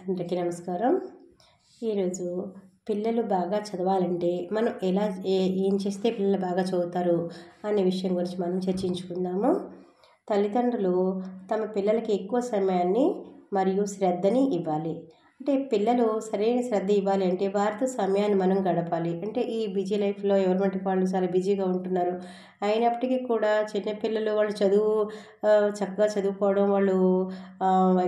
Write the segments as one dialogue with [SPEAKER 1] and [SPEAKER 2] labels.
[SPEAKER 1] అందరికీ నమస్కారం. ఈరోజు పిల్లలు బాగా చదవాలంటే మనం ఏం చేస్తే పిల్లలు బాగా చదువుతారు అనే విషయం గురించి మనం చర్చించుకుందాము. తల్లిదండ్రులు తమ పిల్లలకి ఎక్కువ సమయాన్ని మరియు శ్రద్ధని ఇవ్వాలి. అంటే పిల్లలు సరైన శ్రద్ధ ఇవ్వాలి అంటే వారితో సమయాన్ని మనం గడపాలి. అంటే ఈ బిజీ లైఫ్లో ఎవరి మటుకు వాళ్ళు చాలా బిజీగా ఉంటున్నారు. అయినప్పటికీ కూడా చిన్నపిల్లలు వాళ్ళు చక్కగా చదువుకోవడం, వాళ్ళు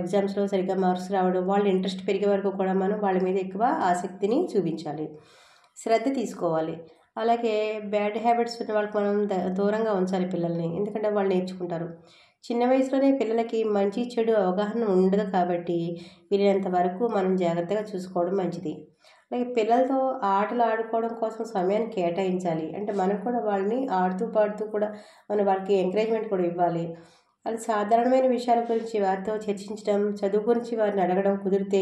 [SPEAKER 1] ఎగ్జామ్స్లో సరిగ్గా మార్క్స్ రావడం, వాళ్ళ ఇంట్రెస్ట్ పెరిగే వరకు కూడా మనం వాళ్ళ మీద ఎక్కువ ఆసక్తిని చూపించాలి, శ్రద్ధ తీసుకోవాలి. అలాగే బ్యాడ్ హ్యాబిట్స్ ఉన్న వాళ్ళకి మనం దూరంగా ఉంచాలి పిల్లల్ని, ఎందుకంటే వాళ్ళు నేర్చుకుంటారు. చిన్న వయసులోనే పిల్లలకి మంచి చెడు అవగాహన ఉండదు కాబట్టి వీలైనంత వరకు మనం జాగ్రత్తగా చూసుకోవడం మంచిది. అలాగే పిల్లలతో ఆటలు ఆడుకోవడం కోసం సమయాన్ని కేటాయించాలి. అంటే మనం కూడా వాళ్ళని ఆడుతూ పాడుతూ కూడా మనం వాళ్ళకి ఎంకరేజ్మెంట్ కూడా ఇవ్వాలి. అది సాధారణమైన విషయాల గురించి వారితో చర్చించడం, చదువు గురించి వారిని అడగడం, కుదిరితే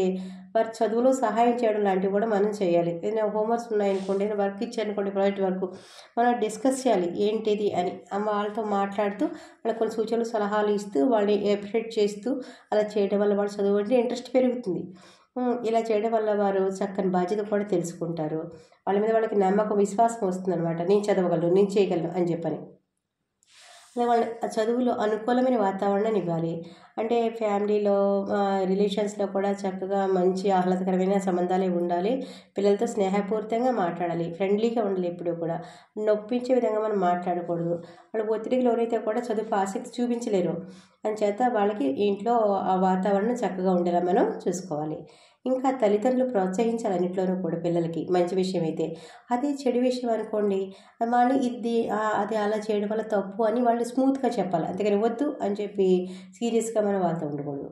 [SPEAKER 1] వారి చదువులో సహాయం చేయడం లాంటివి కూడా మనం చేయాలి. ఏదైనా హోంవర్క్స్ ఉన్నాయనుకోండి, ఏదైనా వర్క్ ఇచ్చారనుకోండి, ప్రాజెక్ట్ వర్క్ మనం డిస్కస్ చేయాలి ఏంటిది అని. వాళ్ళతో మాట్లాడుతూ వాళ్ళకి కొన్ని సూచనలు సలహాలు ఇస్తూ వాళ్ళని అప్రిషియేట్ చేస్తూ అలా చేయడం వల్ల వాళ్ళ చదువు అంటే ఇంట్రెస్ట్ పెరుగుతుంది. ఇలా చేయడం వల్ల వారు చక్కని బాధ్యత కూడా తెలుసుకుంటారు. వాళ్ళ మీద వాళ్ళకి నమ్మకం, విశ్వాసం వస్తుంది అనమాట. నేను చదవగలను, నేను చేయగలను అని చెప్పని. అలాగే వాళ్ళ చదువులో అనుకూలమైన వాతావరణాన్ని ఇవ్వాలి. అంటే ఫ్యామిలీలో, రిలేషన్స్లో కూడా చక్కగా మంచి ఆహ్లాదకరమైన సంబంధాలే ఉండాలి. పిల్లలతో స్నేహపూరితంగా మాట్లాడాలి, ఫ్రెండ్లీగా ఉండాలి. ఎప్పుడూ కూడా నొప్పించే విధంగా మనం మాట్లాడకూడదు. వాళ్ళు ఒత్తిడికి లోనైతే కూడా చదువుకు ఆసక్తి చూపించలేరు. అందుచేత వాళ్ళకి ఇంట్లో ఆ వాతావరణం చక్కగా ఉండేలా మనం చూసుకోవాలి. ఇంకా తల్లిదండ్రులు ప్రోత్సహించాలి అన్నింటిలోనూ కూడా పిల్లలకి మంచి విషయం అయితే. అదే చెడు విషయం అనుకోండి, వాళ్ళు అది అలా చేయడం వల్ల తప్పు అని వాళ్ళు స్మూత్గా చెప్పాలి. అంతేగాని వద్దు అని చెప్పి సీరియస్గా మనం వాళ్ళతో ఉండకూడదు.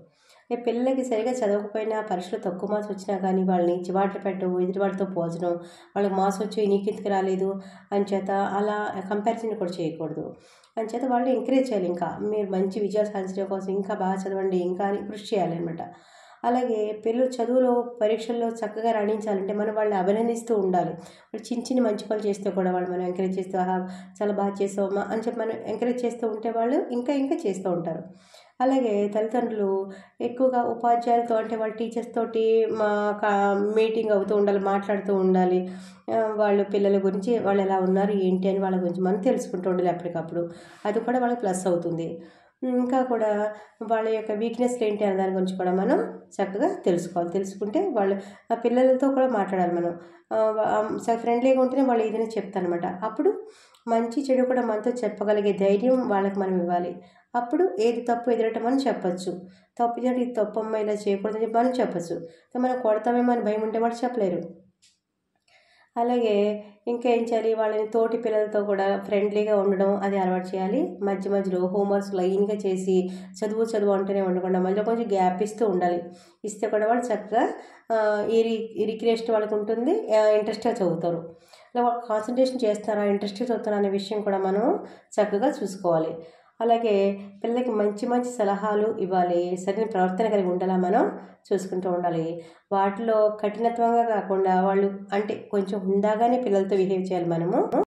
[SPEAKER 1] పిల్లలకి సరిగా చదవకపోయినా, పరీక్షలో తక్కువ మార్క్స్ వచ్చినా కానీ వాళ్ళని చివాట్లు పెట్టడం, ఎదుటి వాళ్ళతో పోల్చడం, వాళ్ళకి మార్క్స్ వచ్చి నీకెందుకు రాలేదు అని చేత అలా కంపారిజన్ కూడా చేయకూడదు. చేత వాళ్ళు ఎంకరేజ్ చేయాలి. ఇంకా మీరు మంచి విజయాలు సాధించడం కోసం ఇంకా బాగా చదవండి, ఇంకా అని కృషి చేయాలన్నమాట. అలాగే పిల్లలు చదువులో, పరీక్షల్లో చక్కగా రాణించాలంటే మనం వాళ్ళని అభినందిస్తూ ఉండాలి. వాళ్ళు చిన్న చిన్న మంచి పనులు చేస్తే కూడా వాళ్ళు మనం ఎంకరేజ్ చేస్తూ, చాలా బాగా చేసావమ్మా అని చెప్పి మనం ఎంకరేజ్ చేస్తూ ఉంటే వాళ్ళు ఇంకా ఇంకా చేస్తూ ఉంటారు. అలాగే తల్లిదండ్రులు ఎక్కువగా ఉపాధ్యాయులతో, అంటే వాళ్ళ టీచర్స్ తోటి మీటింగ్ అవుతూ ఉండాలి, మాట్లాడుతూ ఉండాలి. వాళ్ళు పిల్లల గురించి వాళ్ళు ఎలా ఉన్నారు ఏంటి అని వాళ్ళ గురించి మనం తెలుసుకుంటూ ఉండాలి ఎప్పటికప్పుడు. అది కూడా వాళ్ళకి ప్లస్ అవుతుంది. ఇంకా కూడా వాళ్ళ యొక్క వీక్నెస్లు ఏంటి అనే దాని గురించి కూడా మనం చక్కగా తెలుసుకోవాలి. తెలుసుకుంటే వాళ్ళు ఆ పిల్లలతో కూడా మాట్లాడాలి మనం. ఫ్రెండ్లీగా ఉంటేనే వాళ్ళు ఏదైనా చెప్తారనమాట. అప్పుడు మంచి చెడు కూడా మనతో చెప్పగలిగే ధైర్యం వాళ్ళకి మనం ఇవ్వాలి. అప్పుడు ఏది తప్పు ఎదురటం మనం చెప్పచ్చు. తప్పు చేయండి, ఇది తప్పమ్మా, ఇలా చేయకూడదని చెప్పి మనం చెప్పచ్చు. మనం కొడతామేమో అని భయం ఉంటే వాళ్ళు చెప్పలేరు. అలాగే ఇంకా ఏం చేయాలి, వాళ్ళని తోటి పిల్లలతో కూడా ఫ్రెండ్లీగా ఉండడం అది అలవాటు చేయాలి. మధ్య మధ్యలో హోంవర్క్స్ లైన్గా చేసి చదువు అంటూనే ఉండకుండా మధ్యలో కొంచెం గ్యాప్ ఇస్తూ ఉండాలి. ఇస్తే కూడా వాళ్ళు చక్కగా ఈ రిక్రియేషన్ వాళ్ళకు ఉంటుంది, ఇంట్రెస్ట్గా చదువుతారు. అలా వాళ్ళు కాన్సన్ట్రేషన్ చేస్తారా, ఇంట్రెస్ట్గా చదువుతారా అనే విషయం కూడా మనం చక్కగా చూసుకోవాలి. అలాగే పిల్లలకి మంచి మంచి సలహాలు ఇవ్వాలి. సరైన ప్రవర్తన కలిగి ఉండేలా మనం చూసుకుంటూ ఉండాలి. వాటిలో కఠినత్వంగా కాకుండా వాళ్ళు అంటే కొంచెం హుందాగానే పిల్లలతో బిహేవ్ చేయాలి మనము.